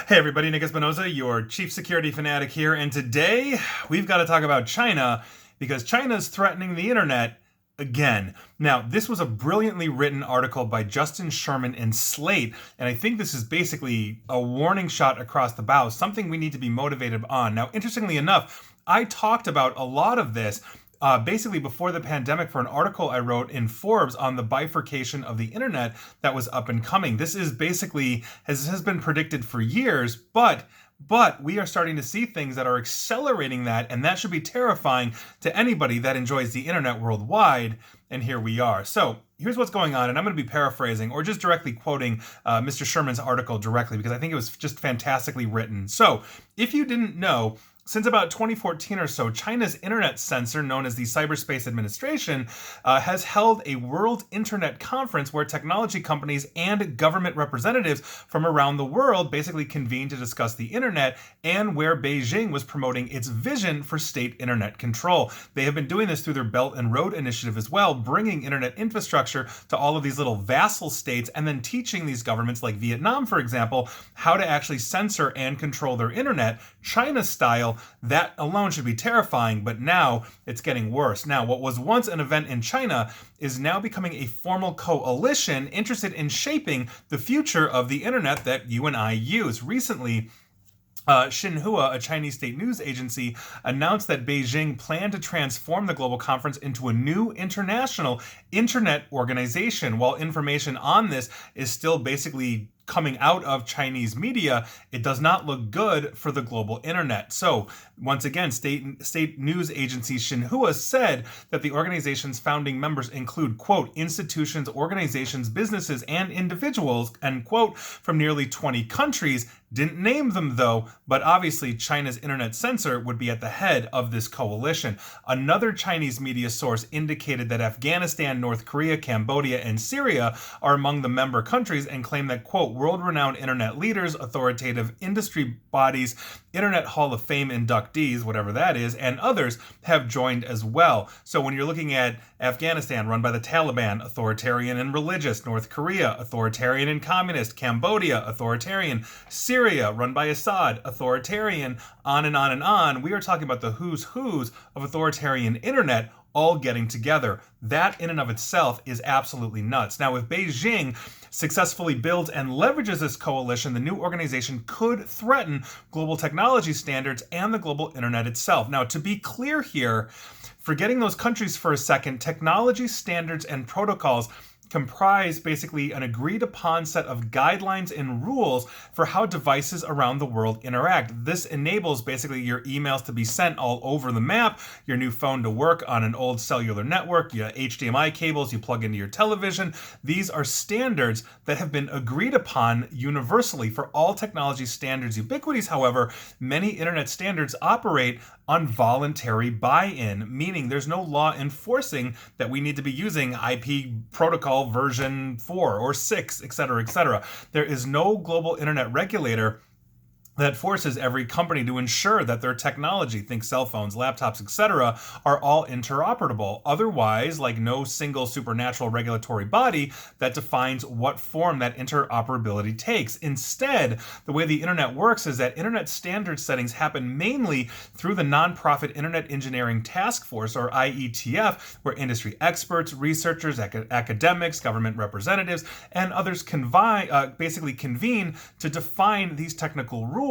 Hey everybody, Nick Espinoza, your chief security fanatic here, and today we've got to talk about China because China's threatening the internet again. Now, this was a brilliantly written article by Justin Sherman in Slate, and I think this is basically a warning shot across the bow, something we need to be motivated on. Now, interestingly enough, I talked about a lot of this basically before the pandemic for an article I wrote in Forbes on the bifurcation of the internet that was up and coming. This is basically has been predicted for years, but we are starting to see things that are accelerating that, and that should be terrifying to anybody that enjoys the internet worldwide. And here we are. So here's what's going on, and I'm going to be paraphrasing or just directly quoting Mr. Sherman's article directly because I think it was just fantastically written. So if you didn't know, since about 2014 or so, China's internet censor, known as the Cyberspace Administration, has held a World Internet Conference where technology companies and government representatives from around the world basically convened to discuss the internet, and where Beijing was promoting its vision for state internet control. They have been doing this through their Belt and Road Initiative as well, bringing internet infrastructure to all of these little vassal states and then teaching these governments like Vietnam, for example, how to actually censor and control their internet, China style. That alone should be terrifying, but now it's getting worse. Now, what was once an event in China is now becoming a formal coalition interested in shaping the future of the internet that you and I use. Recently, Xinhua, a Chinese state news agency, announced that Beijing planned to transform the global conference into a new international internet organization. While information on this is still basically coming out of Chinese media, it does not look good for the global internet. So, once again, state news agency Xinhua said that the organization's founding members include, quote, institutions, organizations, businesses, and individuals, end quote, from nearly 20 countries. Didn't name them though, but obviously China's internet censor would be at the head of this coalition. Another Chinese media source indicated that Afghanistan, North Korea, Cambodia, and Syria are among the member countries and claim that, quote, world-renowned internet leaders, authoritative industry bodies, Internet Hall of Fame inductees, whatever that is, and others have joined as well. So when you're looking at Afghanistan, run by the Taliban, authoritarian and religious, North Korea, authoritarian and communist, Cambodia, authoritarian, Syria, run by Assad, authoritarian, on and on and on, we are talking about the who's of authoritarian internet all getting together. That in and of itself is absolutely nuts. Now, if Beijing successfully builds and leverages this coalition, the new organization could threaten global technology standards and the global internet itself. Now, to be clear here, forgetting those countries for a second, technology standards and protocols comprise basically an agreed upon set of guidelines and rules for how devices around the world interact. This enables basically your emails to be sent all over the map, your new phone to work on an old cellular network, your HDMI cables you plug into your television. These are standards that have been agreed upon universally for all technology standards ubiquities. However, many internet standards operate on voluntary buy-in, meaning there's no law enforcing that we need to be using IP protocol version 4 or 6, etc., etc. There is no global internet regulator that forces every company to ensure that their technology, think cell phones, laptops, etc., are all interoperable. Otherwise, like no single supernatural regulatory body that defines what form that interoperability takes. Instead, the way the internet works is that internet standard settings happen mainly through the nonprofit Internet Engineering Task Force, or IETF, where industry experts, researchers, academics, government representatives, and others basically convene to define these technical rules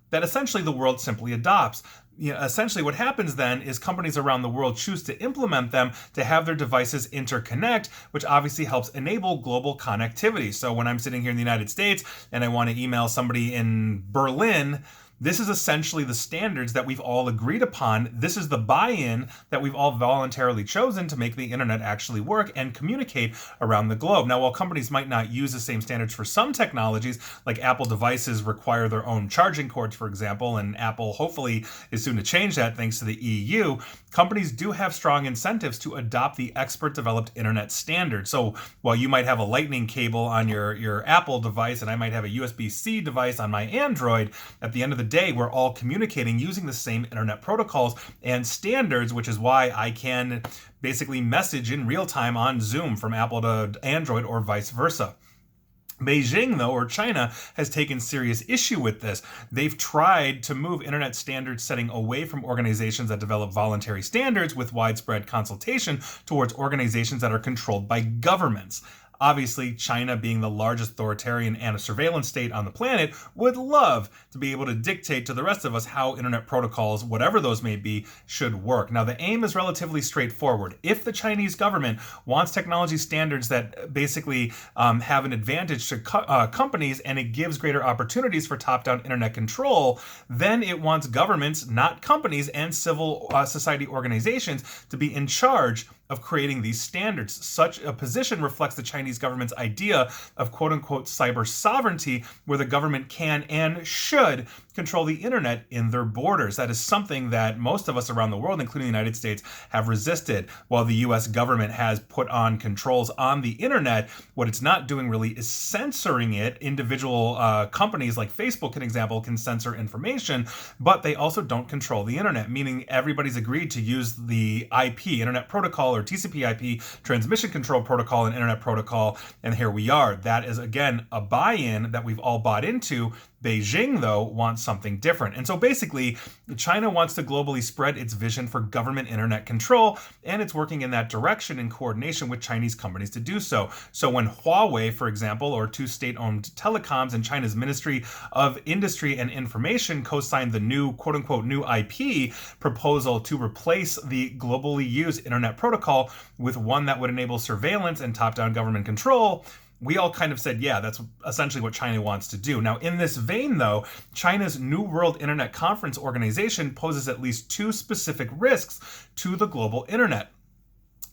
that essentially the world simply adopts. Essentially what happens then is companies around the world choose to implement them to have their devices interconnect, which obviously helps enable global connectivity. So when I'm sitting here in the United States and I want to email somebody in Berlin, this is essentially the standards that we've all agreed upon. This is the buy-in that we've all voluntarily chosen to make the internet actually work and communicate around the globe. Now, while companies might not use the same standards for some technologies, like Apple devices require their own charging cords, for example, and Apple hopefully is soon to change that thanks to the EU, companies do have strong incentives to adopt the expert-developed internet standard. So while you might have a lightning cable on your Apple device and I might have a USB-C device on my Android, at the end of the day, we're all communicating using the same internet protocols and standards, which is why I can basically message in real time on Zoom from Apple to Android or vice versa. Beijing, though, or China, has taken serious issue with this. They've tried to move internet standard setting away from organizations that develop voluntary standards with widespread consultation towards organizations that are controlled by governments. Obviously, China, being the largest authoritarian and a surveillance state on the planet, would love to be able to dictate to the rest of us how internet protocols, whatever those may be, should work. Now, the aim is relatively straightforward. If the Chinese government wants technology standards that basically have an advantage to companies, and it gives greater opportunities for top-down internet control, then it wants governments, not companies, and civil society organizations to be in charge of creating these standards. Such a position reflects the Chinese government's idea of quote-unquote cyber sovereignty, where the government can and should control the internet in their borders. That is something that most of us around the world, including the United States, have resisted. While the US government has put on controls on the internet, what it's not doing really is censoring it. Individual companies like Facebook, an example, can censor information, but they also don't control the internet, meaning everybody's agreed to use the IP, Internet Protocol, or TCP/IP, Transmission Control Protocol, and Internet Protocol, and here we are. That is, again, a buy-in that we've all bought into. Beijing, though, wants something different. And so basically, China wants to globally spread its vision for government internet control, and it's working in that direction in coordination with Chinese companies to do so. So when Huawei, for example, or two state-owned telecoms and China's Ministry of Industry and Information co-signed the new, quote-unquote, new IP proposal to replace the globally used internet protocol with one that would enable surveillance and top-down government control, we all kind of said, yeah, that's essentially what China wants to do. Now, in this vein, though, China's New World Internet Conference organization poses at least two specific risks to the global internet.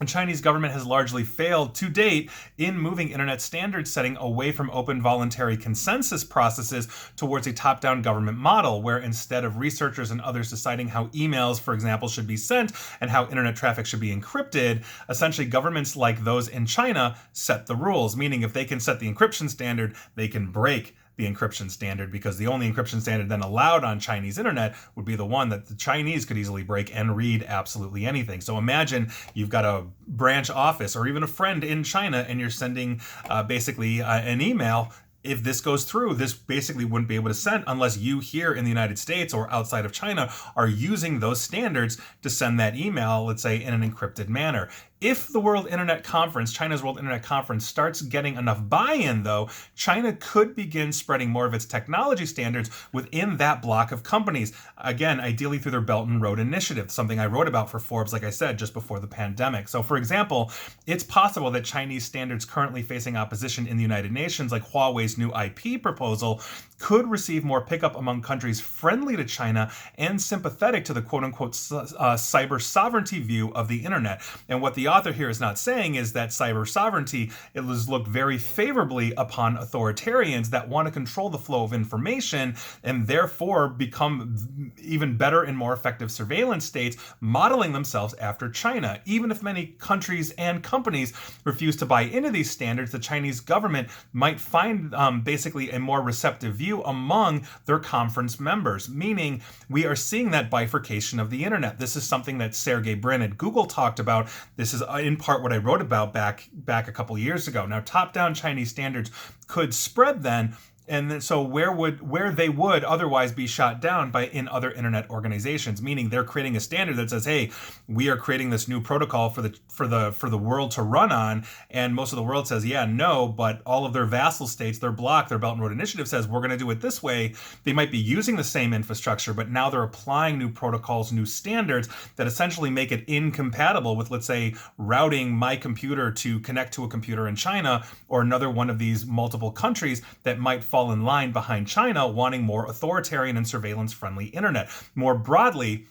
The Chinese government has largely failed to date in moving internet standard setting away from open voluntary consensus processes towards a top-down government model, where instead of researchers and others deciding how emails, for example, should be sent and how internet traffic should be encrypted, essentially governments like those in China set the rules, meaning if they can set the encryption standard, they can break the encryption standard, because the only encryption standard then allowed on Chinese internet would be the one that the Chinese could easily break and read absolutely anything. So imagine you've got a branch office or even a friend in China and you're sending basically an email. If this goes through, this basically wouldn't be able to send unless you here in the United States or outside of China are using those standards to send that email, let's say, in an encrypted manner. If the World Internet Conference, China's World Internet Conference, starts getting enough buy-in, though, China could begin spreading more of its technology standards within that block of companies. Again, ideally through their Belt and Road Initiative, something I wrote about for Forbes, like I said, just before the pandemic. So, for example, it's possible that Chinese standards currently facing opposition in the United Nations, like Huawei's new IP proposal, could receive more pickup among countries friendly to China and sympathetic to the quote-unquote cyber sovereignty view of the internet. And what the author here is not saying is that cyber sovereignty, it was looked very favorably upon authoritarians that want to control the flow of information and therefore become even better and more effective surveillance states, modeling themselves after China. Even if many countries and companies refuse to buy into these standards, the Chinese government might find basically a more receptive view among their conference members, meaning we are seeing that bifurcation of the internet. This is something that Sergey Brin at Google talked about. This is in part what I wrote about back a couple years ago. Now, top-down Chinese standards could spread then, and then, so where they would otherwise be shot down by in other internet organizations, meaning they're creating a standard that says, hey, we are creating this new protocol for the world to run on, and most of the world says, yeah, no, but all of their vassal states, their bloc, their Belt and Road Initiative says we're going to do it this way. They might be using the same infrastructure, but now they're applying new protocols, new standards that essentially make it incompatible with, let's say, routing my computer to connect to a computer in China or another one of these multiple countries that might fall in line behind China wanting more authoritarian and surveillance-friendly internet. More broadly,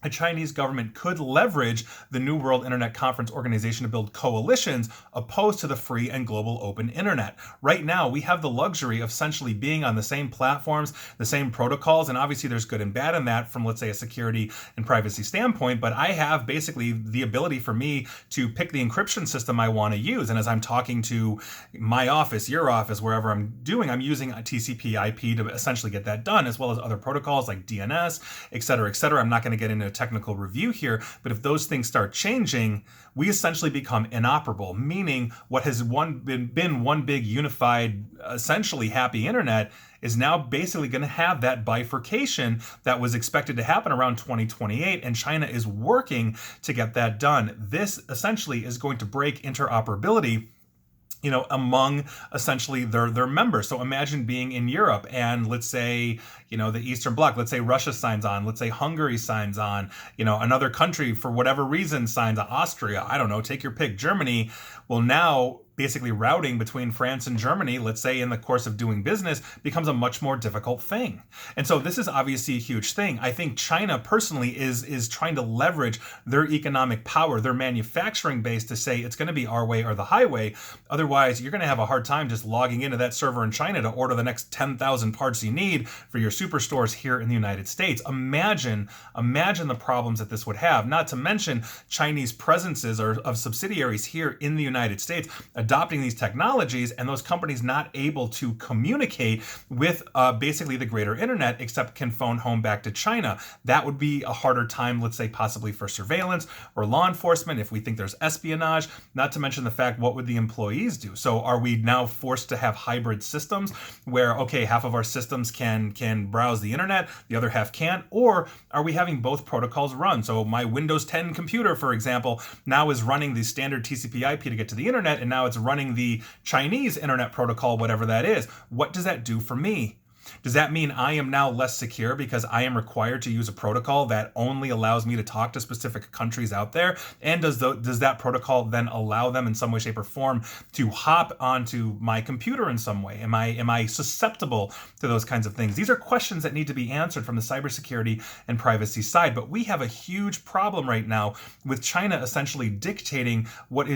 the Chinese government could leverage the New World Internet Conference organization to build coalitions opposed to the free and global open internet. Right now, we have the luxury of essentially being on the same platforms, the same protocols, and obviously there's good and bad in that from, let's say, a security and privacy standpoint, but I have basically the ability for me to pick the encryption system I want to use, and as I'm talking to my office, your office, wherever I'm using a TCP/IP to essentially get that done, as well as other protocols like DNS, et cetera, et cetera. I'm not going to get into technical review here, but if those things start changing, we essentially become inoperable, meaning what has been one big unified, essentially happy internet is now basically going to have that bifurcation that was expected to happen around 2028, and China is working to get that done. This essentially is going to break interoperability, among essentially their members. So imagine being in Europe and let's say, the Eastern Bloc, let's say Russia signs on, let's say Hungary signs on, another country for whatever reason signs on, Austria, I don't know, take your pick, Germany. Well, now basically routing between France and Germany, let's say in the course of doing business, becomes a much more difficult thing. And so this is obviously a huge thing. I think China personally is trying to leverage their economic power, their manufacturing base to say it's going to be our way or the highway. Otherwise, you're going to have a hard time just logging into that server in China to order the next 10,000 parts you need for your superstores here in the United States. Imagine the problems that this would have, not to mention Chinese presences of subsidiaries here in the United States adopting these technologies, and those companies not able to communicate with basically the greater internet except can phone home back to China. That would be a harder time, let's say possibly for surveillance or law enforcement if we think there's espionage, not to mention the fact what would the employees do? So are we now forced to have hybrid systems where, okay, half of our systems can browse the internet, the other half can't? Or are we having both protocols run? So my Windows 10 computer, for example, now is running the standard TCP IP to get to the internet, and now it's running the Chinese internet protocol, whatever that is. What does that do for me? Does that mean I am now less secure because I am required to use a protocol that only allows me to talk to specific countries out there? And does that protocol then allow them in some way, shape, or form to hop onto my computer in some way? Am I susceptible to those kinds of things? These are questions that need to be answered from the cybersecurity and privacy side. But we have a huge problem right now with China essentially dictating what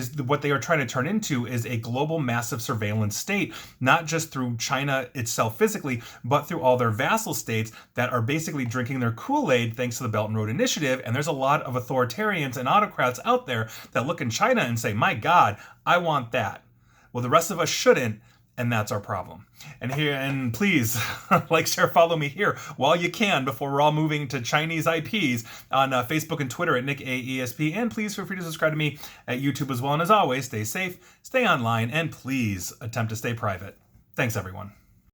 they are trying to turn into is a global massive surveillance state, not just through China itself physically, but through all their vassal states that are basically drinking their Kool-Aid thanks to the Belt and Road Initiative. And there's a lot of authoritarians and autocrats out there that look in China and say, my God, I want that. Well, the rest of us shouldn't, and that's our problem. And please, like, share, follow me here while you can before we're all moving to Chinese IPs on Facebook and Twitter at NickAESP. And please feel free to subscribe to me at YouTube as well. And as always, stay safe, stay online, and please attempt to stay private. Thanks, everyone.